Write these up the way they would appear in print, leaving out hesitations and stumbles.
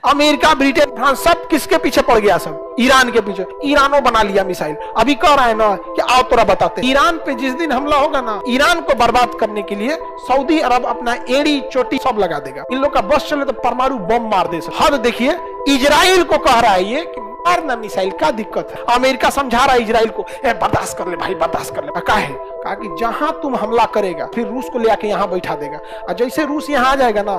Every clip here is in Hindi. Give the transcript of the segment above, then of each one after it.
अमेरिका, ब्रिटेन, फ्रांस सब किसके पीछे पड़ गया? सब ईरान के पीछे। ईरानो बना लिया मिसाइल। अभी कह रहा है ना कि आओ तोरा बताते। ईरान पे जिस दिन हमला होगा ना, ईरान को बर्बाद करने के लिए सऊदी अरब अपना एड़ी चोटी सब लगा देगा। इन लोग का बस चले तो परमाणु बम मार दे। हद देखिए, इजराइल को कह रहा है ये कि मारना मिसाइल, क्या दिक्कत है? अमेरिका समझा रहा है इजराइल को, बर्दाश्त कर ले भाई, बर्दाश्त कर ले। कहा कि जहां तुम हमला करेगा फिर रूस को ले आके यहां बैठा देगा, और जैसे रूस यहां आ जाएगा ना,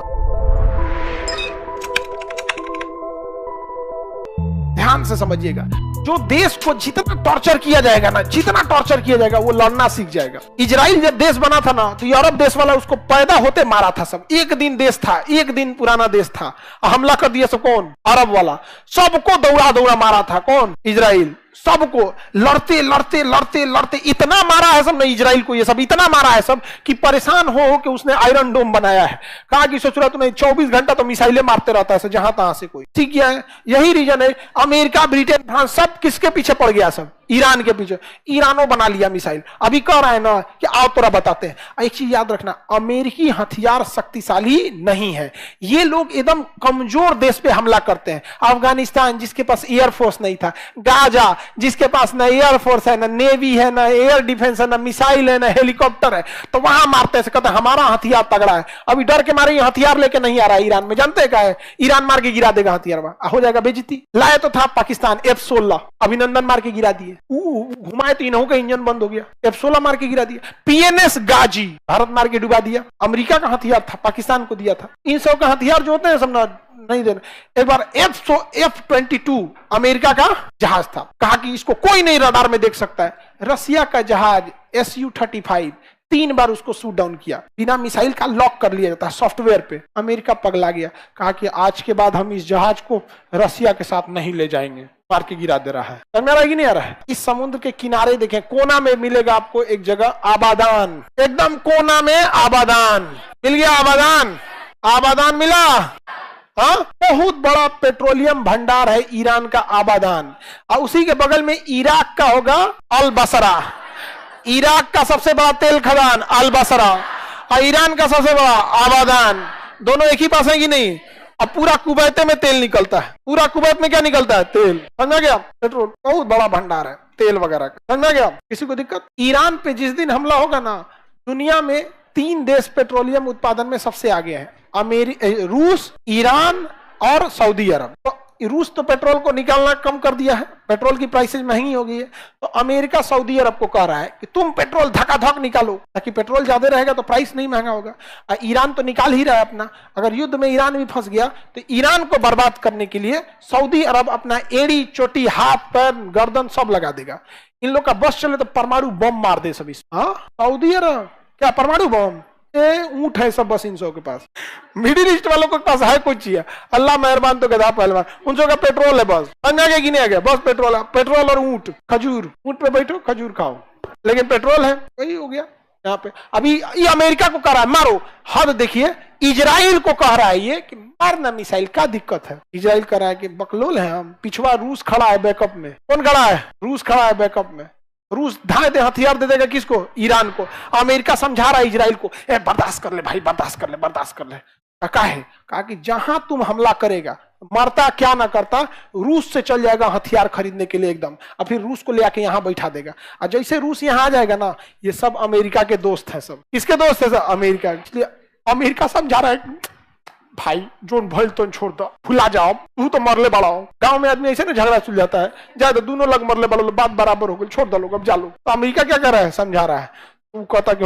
ध्यान से समझिएगा, जो देश को जितना टॉर्चर किया जाएगा ना, जितना टॉर्चर किया जाएगा, वो लड़ना सीख जाएगा। इजराइल जब देश बना था ना, तो यूरोप देश वाला उसको पैदा होते मारा था। सब एक दिन देश था, एक दिन पुराना देश था, हमला कर दिया। सब कौन? अरब वाला। सबको दौड़ा दौड़ा मारा था। कौन? इजराइल। सबको लड़ते लड़ते लड़ते लड़ते इतना मारा है सब ने इजराइल को, ये सब इतना मारा है सब कि परेशान हो कि उसने आयरन डोम बनाया है। कहा कि सोच रहा तूने 24 घंटा तो मिसाइलें मारते रहता है जहां तहां से कोई। ठीक है, यही रीजन है अमेरिका, ब्रिटेन, फ्रांस सब किसके पीछे पड़ गया? सब ईरान के पीछे। ईरानो बना लिया मिसाइल। अभी कह रहा है ना कि आओ तोरा बताते हैं। एक चीज याद रखना, अमेरिकी हथियार शक्तिशाली नहीं है। ये लोग एकदम कमजोर देश पे हमला करते हैं। अफगानिस्तान जिसके पास एयरफोर्स नहीं था, गाजा जिसके पास ना एयरफोर्स है, ना नेवी है, ना एयर डिफेंस है, ना मिसाइल है, ना हेलीकॉप्टर है, तो वहां मारते हैं। कहते हैं हमारा हथियार तगड़ा है। अभी डर के मारे हथियार लेके नहीं आ रहा है ईरान में। जानते क्या है? ईरान मार के गिरा देगा हथियार, हो जाएगा बेइज्जती। लाए तो था पाकिस्तान F-16, अभिनंदन मार के गिरा दिए। घुमाए तो इन्हों का इंजन बंद हो गया। F-16 मार के गिरा दिया। PNS गाजी भारत मार के डुबा दिया। अमेरिका का हथियार था, पाकिस्तान को दिया था। इन सब का हथियार जो होते हैं सब ना नहीं देना। एक बार F-22 अमेरिका का जहाज था, कहा कि इसको कोई नहीं रडार में देख सकता है। रसिया का जहाज Su-35 3 बार उसको शूट डाउन किया। बिना मिसाइल का लॉक कर लिया जाता है सॉफ्टवेयर पे। अमेरिका पगला गया, कहा कि आज के बाद हम इस जहाज को रसिया के साथ नहीं ले जाएंगे। मार के गिरा दे रहा है। समझ में आ रहा है कि नहीं आ रहा है? इस समुद्र के किनारे देखें, कोना में मिलेगा आपको एक जगह आबादान, एकदम कोना में आबादान मिल गया। आबादान, आबादान मिला। हाँ, बहुत बड़ा पेट्रोलियम भंडार है ईरान का आबादान। और उसी के बगल में इराक का होगा अल बसरा। इराक का सबसे बड़ा तेल खदान अल बसरा, और ईरान का सबसे बड़ा आबादान। दोनों एक ही पास है कि नहीं? अब पूरा कुवैत में तेल निकलता है। पूरा कुवैत में क्या निकलता है? तेल। समझा गया? पेट्रोल बहुत बड़ा भंडार है तेल वगैरह का। समझा गया? किसी को दिक्कत? ईरान पे जिस दिन हमला होगा ना, दुनिया में 3 देश पेट्रोलियम उत्पादन में सबसे आगे हैं, रूस, ईरान और सऊदी अरब। तो रूस तो पेट्रोल को निकालना कम कर दिया है, पेट्रोल की प्राइसेस महंगी हो गई है। तो अमेरिका सऊदी अरब को कह रहा है कि तुम पेट्रोल धकाधक निकालो, ताकि पेट्रोल ज्यादा रहेगा तो प्राइस नहीं महंगा होगा। ईरान तो निकाल ही रहा है अपना। अगर युद्ध में ईरान भी फंस गया तो ईरान को बर्बाद करने के लिए सऊदी अरब अपना एड़ी चोटी, हाथ पैर, गर्दन सब लगा देगा। इन लोग का बस चले तो परमाणु बम मार दे सभी। हाँ, सऊदी अरब क्या परमाणु बम? ऊंट है सब बस इन सब के पास। मिडिल ईस्ट वालों के पास है कुछ ही है, अल्लाह मेहरबान तो गधा पहलवान। उन सब का पेट्रोल है बस, अंगा के गिने गया बस पेट्रोल है। पेट्रोल और ऊंट, खजूर, ऊंट पे बैठो खजूर खाओ, लेकिन पेट्रोल है, वही हो गया यहाँ पे। अभी ये अमेरिका को कह रहा है मारो। हद देखिए, इजराइल को कह रहा है ये कि मारना मिसाइल, क्या दिक्कत है? इजराइल कह रहा है कि बकलोल है हम, पिछवा रूस खड़ा है बैकअप में। कौन खड़ा है? रूस खड़ा है बैकअप में। रूस ढाई दे हथियार दे देगा किसको? ईरान को। अमेरिका समझा रहा है इजराइल को, बर्दाश्त कर ले भाई, बर्दाश्त कर ले, बर्दाश्त कर ले। कहा कि जहां तुम हमला करेगा, मरता क्या ना करता, रूस से चल जाएगा हथियार खरीदने के लिए एकदम, और फिर रूस को ले आके यहां बैठा देगा। और जैसे रूस यहां आ जाएगा ना, ये सब अमेरिका के दोस्त है। सब किसके दोस्त है? सब अमेरिका। इसलिए अमेरिका समझा रहा है भाई जोन भल तो छोड़ दो, भुला जाओ, तू तो मरले बड़ा हो। गांव में आदमी ऐसे ना झगड़ा सुल जाता है, जाए तो दोनों लोग मरले बड़ा, बात बराबर हो गई, छोड़ दो लोग, अब जा लो। तो अमेरिका क्या कर रहा है? समझा रहा है। वो कहता कि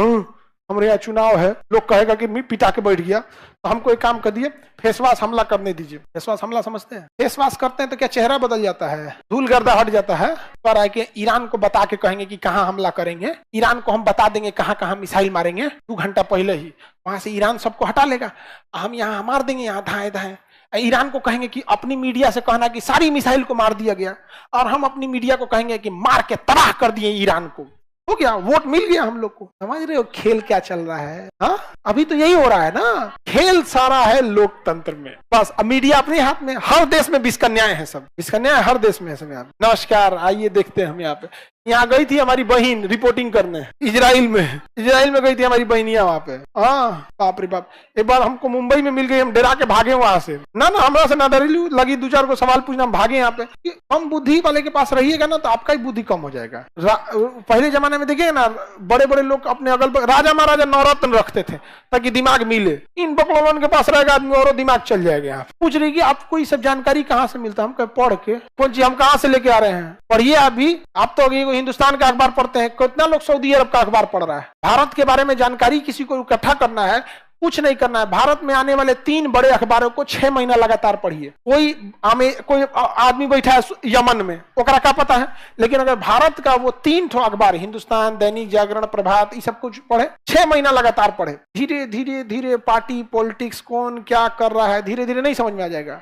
हमारे यहाँ चुनाव है, लोग कहेगा कि मैं पिटा के बैठ गया, तो हमको एक काम कर दिए, फेस वॉश हमला करने दीजिए। फेस वॉश हमला समझते हैं? फेस वॉश करते हैं तो क्या चेहरा बदल जाता है, धूल गर्दा हट जाता है। पर आके ईरान को बता के कहेंगे कि कहाँ हमला करेंगे, ईरान को हम बता देंगे कहाँ कहाँ मिसाइल मारेंगे, 2 घंटा पहले ही वहां से ईरान सबको हटा लेगा, हम यहाँ मार देंगे, यहाँ धाए धाए। ईरान को कहेंगे कि अपनी मीडिया से कहना कि सारी मिसाइल को मार दिया गया, और हम अपनी मीडिया को कहेंगे कि मार के तबाह कर दिए ईरान को। हो गया, वोट मिल गया हम लोग को। समझ रहे हो खेल क्या चल रहा है? हाँ, अभी तो यही हो रहा है ना। खेल सारा है लोकतंत्र में, बस अब मीडिया अपने हाथ में। हर देश में विष का न्याय है, सब विष का न्याय हर देश में है सब। यहाँ नमस्कार, आइए देखते हैं हम यहाँ पे। यहाँ गई थी हमारी बहन रिपोर्टिंग करने इजराइल में गई थी हमारी बहनिया वहां पे। हाँ बाप रे बाप, एक बार हमको मुंबई में मिल गई, हम डरा के भागे वहां से। ना हमरा से ना डरी लगी, 2-4 को सवाल पूछना, हम भागे यहाँ पे कि हम बुद्धि वाले के पास रहिएगा ना तो आपका ही बुद्धि कम हो जाएगा। पहले जमाने में देखिए ना, बड़े बड़े लोग अपने अगल बगल राजा महाराजा नवरत्न रखते थे ताकि दिमाग मिले। इन बकलोलन के पास रहेगा आदमी और दिमाग चल जाएगा। आप पूछ रही कि आपको ये सब जानकारी कहाँ से मिलता है? हम कहे पढ़ के। कौन चीज हम कहाँ से लेके आ रहे हैं? पढ़िए अभी। आप तो हिंदुस्तान का अखबार पढ़ते हैं, कितना लोग सऊदी अरब का अखबार पढ़ रहा है? भारत के बारे में जानकारी किसी को इकट्ठा करना है, कुछ नहीं करना है। भारत में आने वाले 3 बड़े अखबारों को 6 महीना लगातार पढ़िए। कोई आदमी बैठा है यमन में, ओकरा का पता है? लेकिन अगर भारत का वो 3 ठो अखबार, हिंदुस्तान, दैनिक जागरण, प्रभात, ये सब कुछ पढ़े, 6 महीना लगातार पढ़े, धीरे धीरे धीरे पार्टी पॉलिटिक्स कौन क्या कर रहा है धीरे धीरे नहीं समझ में आ जाएगा।